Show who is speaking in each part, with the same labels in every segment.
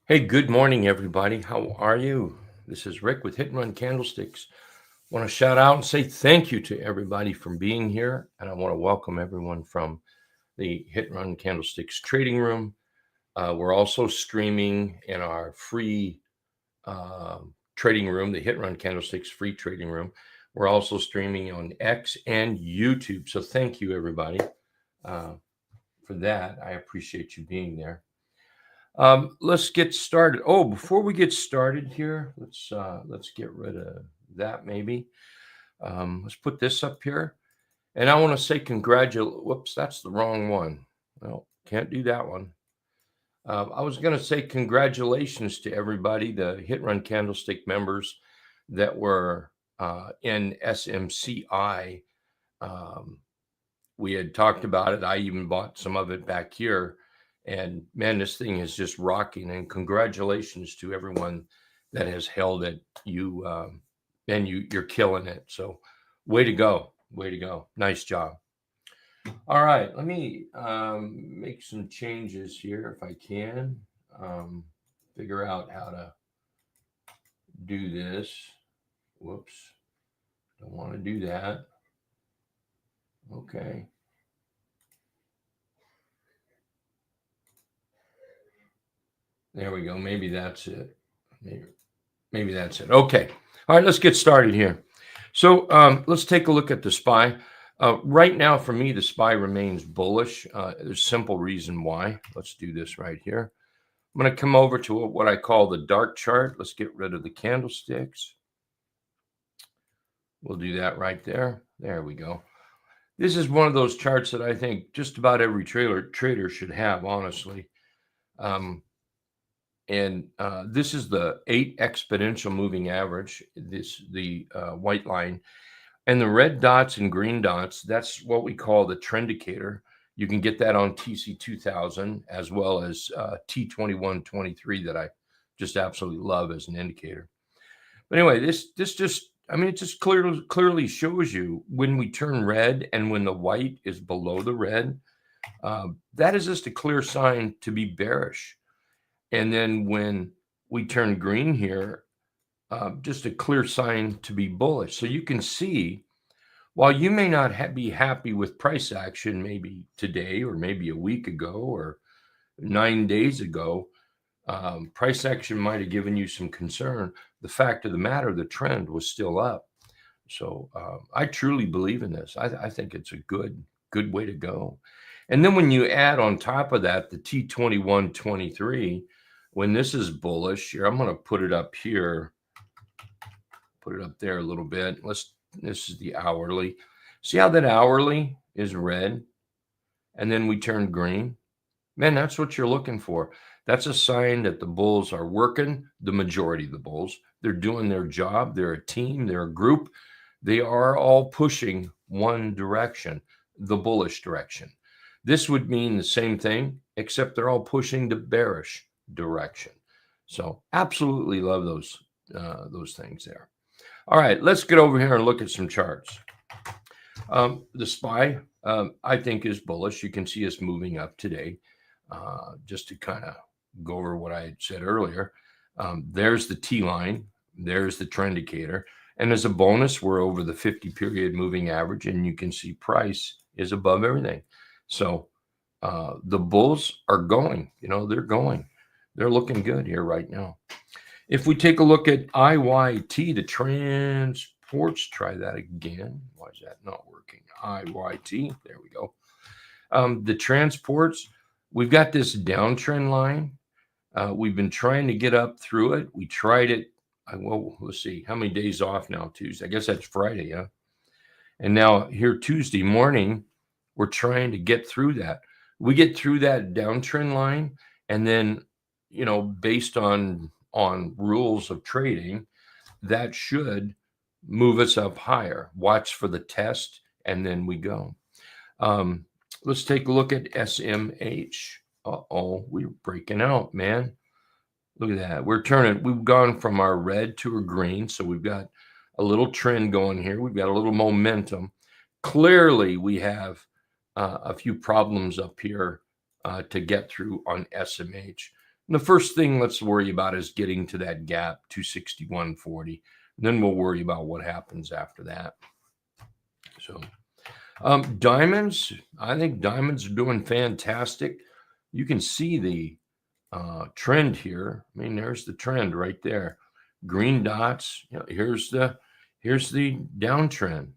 Speaker 1: Hey, good morning, everybody. How are you? This is Rick with Hit and Run Candlesticks. Want to shout out and say thank you to everybody for being here, and I want to welcome everyone from the Hit and Run Candlesticks trading room. We're also streaming in our free trading room, the Hit and Run Candlesticks free trading room. We're also streaming on X and YouTube. So thank you, everybody, for that. I appreciate you being there. Let's get started. Oh, before we get started here, let's get rid of that maybe. Let's put this up here, and I want to say Whoops, that's the wrong one. Well, can't do that one. I was going to say congratulations to everybody, the Hit Run Candlestick members that were in SMCI. Um, we had talked about it. I even bought some of it back here. And man, this thing is just rocking. And congratulations to everyone that has held it. You're killing it. So way to go. Way to go. Nice job. All right. Let me make some changes here if I can. Figure out how to do this. Whoops. Don't want to do that. Okay. There we go. Maybe that's it. Maybe that's it. Okay. All right, let's get started here. So let's take a look at the SPY. Right now, for me, the SPY remains bullish. There's a simple reason why. Let's do this right here. I'm going to come over to what I call the dark chart. Let's get rid of the candlesticks. We'll do that right there. There we go. This is one of those charts that I think just about every trader should have, honestly. This is the 8 exponential moving average, the white line. And the red dots and green dots, that's what we call the trend indicator. You can get that on TC2000 as well as T2123 that I just absolutely love as an indicator. But anyway, it just clearly shows you when we turn red and when the white is below the red, that is just a clear sign to be bearish. And then when we turn green here, just a clear sign to be bullish. So you can see, while you may not be happy with price action maybe today or maybe a week ago or 9 days ago, price action might have given you some concern. The fact of the matter, the trend was still up. So I truly believe in this. I think it's a good way to go. And then when you add on top of that the T2123, when this is bullish here, I'm going to put it up here, put it up there a little bit. This is the hourly. See how that hourly is red and then we turn green? Man, that's what you're looking for. That's a sign that the bulls are working, the majority of the bulls. They're doing their job. They're a team. They're a group. They are all pushing one direction, the bullish direction. This would mean the same thing, except they're all pushing the bearish direction. So absolutely love those things there. All right, let's get over here and look at some charts. The SPY, I think, is bullish. You can see us moving up today. Just to kind of go over what I had said earlier, there's the T line, there's the trend indicator, and as a bonus, we're over the 50-period moving average, and you can see price is above everything. So the bulls are going. They're looking good here right now. If we take a look at IYT, the transports, try that again. Why is that not working? IYT, there we go. The transports, we've got this downtrend line. We've been trying to get up through it. We tried it. Let's see. How many days off now? Tuesday. I guess that's Friday, huh? And now here Tuesday morning, we're trying to get through that. We get through that downtrend line, and then, based on rules of trading, that should move us up higher. Watch for the test, and then we go. Let's take a look at SMH. We're breaking out, man. Look at that. We've gone from our red to a green. So we've got a little trend going here. We've got a little momentum. Clearly, we have a few problems up here to get through on SMH. And the first thing let's worry about is getting to that gap, 261.40. Then we'll worry about what happens after that. So diamonds, I think diamonds are doing fantastic. You can see the trend here. I mean, there's the trend right there. Green dots. You know, here's the downtrend.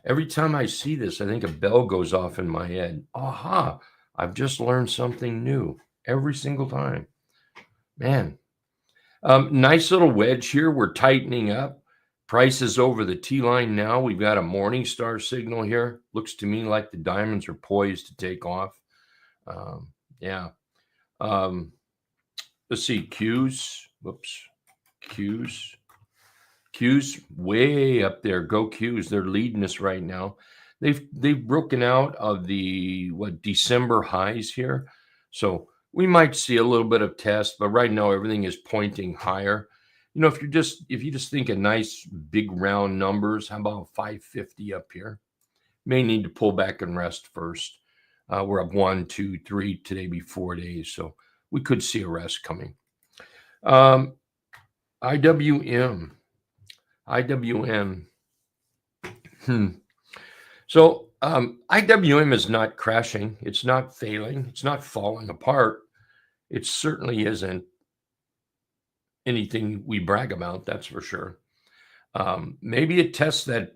Speaker 1: Every time I see this, I think a bell goes off in my head. Aha, I've just learned something new every single time. Man, nice little wedge here. We're tightening up. Price is over the T line now. We've got a morning star signal here. Looks to me like the diamonds are poised to take off. Yeah. Let's see, Qs. Whoops. Qs way up there. Go Qs. They're leading us right now. They've broken out of the December highs here. So we might see a little bit of test, but right now everything is pointing higher. You know, if you just think of nice big round numbers, how about 550 up here? May need to pull back and rest first. We're up 1, 2, 3. Today be 4 days, so we could see a rest coming. IWM. So IWM is not crashing. It's not failing. It's not falling apart. It certainly isn't anything we brag about, that's for sure. Maybe it tests that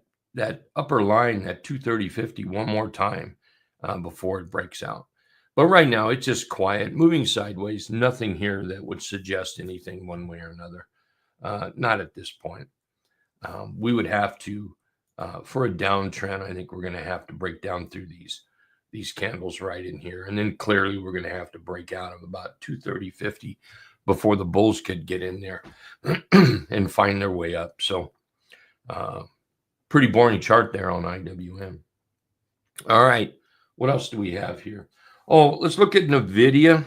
Speaker 1: upper line, that 230.50 one more time before it breaks out. But right now, it's just quiet, moving sideways. Nothing here that would suggest anything one way or another. Not at this point. We would have to, for a downtrend, I think we're going to have to break down through these candles right in here. And then clearly we're going to have to break out of about 230.50 before the bulls could get in there and find their way up. So pretty boring chart there on IWM. All right. What else do we have here? Oh, let's look at NVIDIA.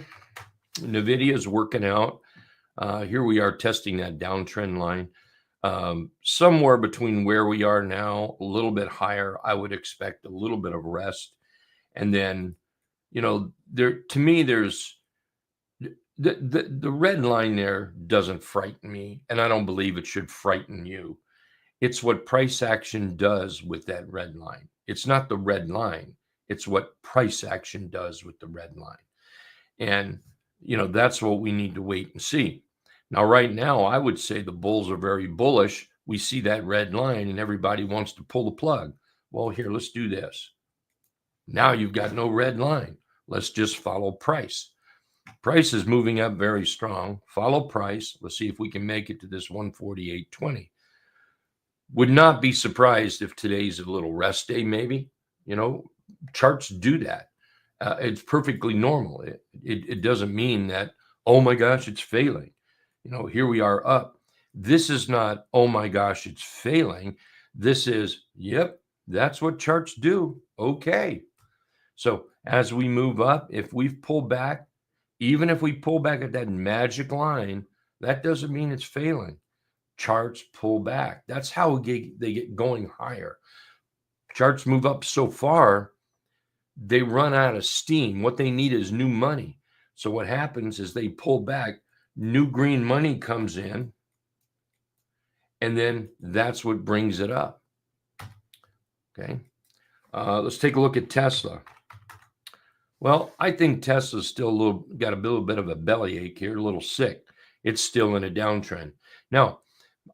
Speaker 1: NVIDIA is working out. Here we are testing that downtrend line. Somewhere between where we are now, a little bit higher. I would expect a little bit of rest. And then, you know, to me, there's the red line there doesn't frighten me, and I don't believe it should frighten you. It's what price action does with that red line. It's not the red line. It's what price action does with the red line. And, you know, that's what we need to wait and see. Now, right now, I would say the bulls are very bullish. We see that red line and everybody wants to pull the plug. Well, here, let's do this. Now you've got no red line. Let's just follow price. Price is moving up very strong. Follow price. Let's see if we can make it to this 148.20. Would not be surprised if today's a little rest day, maybe. You know, charts do that. It's perfectly normal. It doesn't mean that, oh my gosh, it's failing. You know, here we are up. This is not, oh my gosh, it's failing. This is, yep, that's what charts do. Okay. So as we move up, if we've pulled back, even if we pull back at that magic line, that doesn't mean it's failing. Charts pull back. That's how they get going higher. Charts move up so far, they run out of steam. What they need is new money. So what happens is they pull back, new green money comes in, and then that's what brings it up. Okay. Let's take a look at Tesla. Well, I think Tesla's still got a little bit of a bellyache here, a little sick. It's still in a downtrend. Now,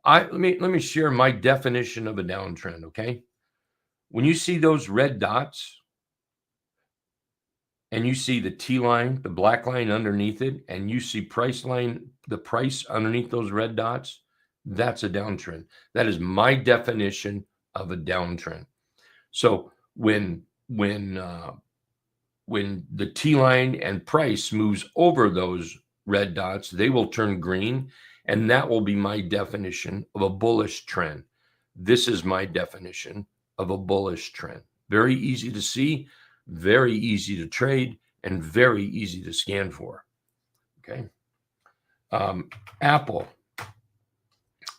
Speaker 1: let me share my definition of a downtrend, okay? When you see those red dots and you see the T line, the black line underneath it, and you see the price underneath those red dots, that's a downtrend. That is my definition of a downtrend. So when the T line and price moves over those red dots, they will turn green, and that will be my definition of a bullish trend. This is my definition of a bullish trend. Very easy to see, very easy to trade, and very easy to scan for. Okay. Apple.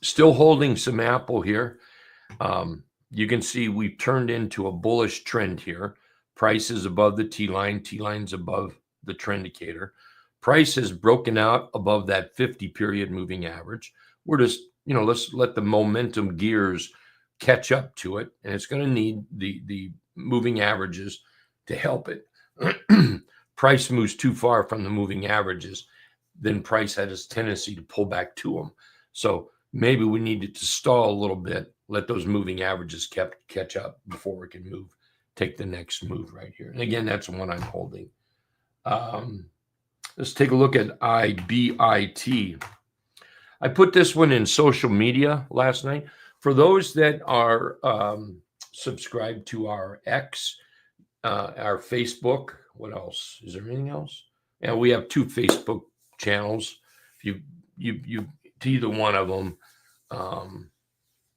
Speaker 1: Still holding some Apple here. You can see we've turned into a bullish trend here. Price is above the T line. T line's above the trend indicator. Price has broken out above that 50 period moving average. We're just, let's let the momentum gears catch up to it. And it's going to need the moving averages to help it. Price moves too far from the moving averages, then price had its tendency to pull back to them. So maybe we needed to stall a little bit, let those moving averages catch up before we can take the next move right here. And again, that's one I'm holding. Let's take a look at IBIT. I put this one in social media last night. For those that are subscribed to our X, our Facebook, what else? Is there anything else? Yeah, we have 2 Facebook channels. If you to either one of them,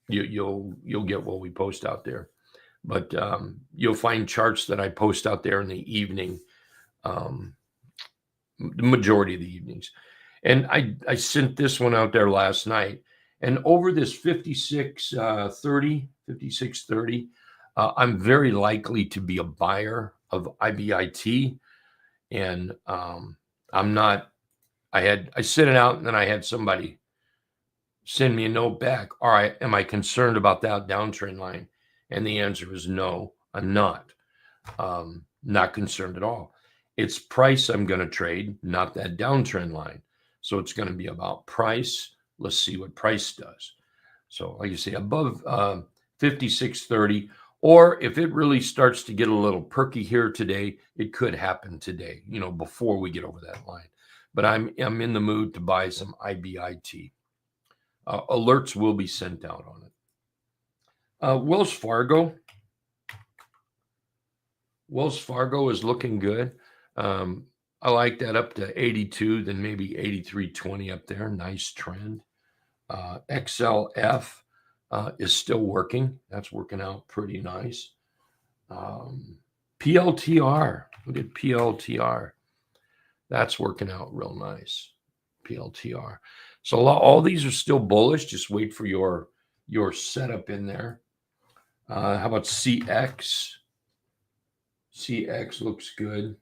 Speaker 1: you'll get what we post out there. But you'll find charts that I post out there in the evening, the majority of the evenings. And I sent this one out there last night. And over this 56.30, I'm very likely to be a buyer of IBIT. And I'm not. I sent it out, and then I had somebody send me a note back. All right, am I concerned about that downtrend line? And the answer is no, I'm not. Not concerned at all. It's price I'm going to trade, not that downtrend line. So it's going to be about price. Let's see what price does. So like you say, above 56.30, or if it really starts to get a little perky here today, it could happen today, before we get over that line. But I'm in the mood to buy some IBIT. Alerts will be sent out on it. Wells Fargo. Wells Fargo is looking good. I like that up to 82, then maybe 83.20 up there. Nice trend. XLF is still working. That's working out pretty nice. PLTR. Look at PLTR. That's working out real nice. PLTR. So all these are still bullish. Just wait for your setup in there. How about CX? CX looks good.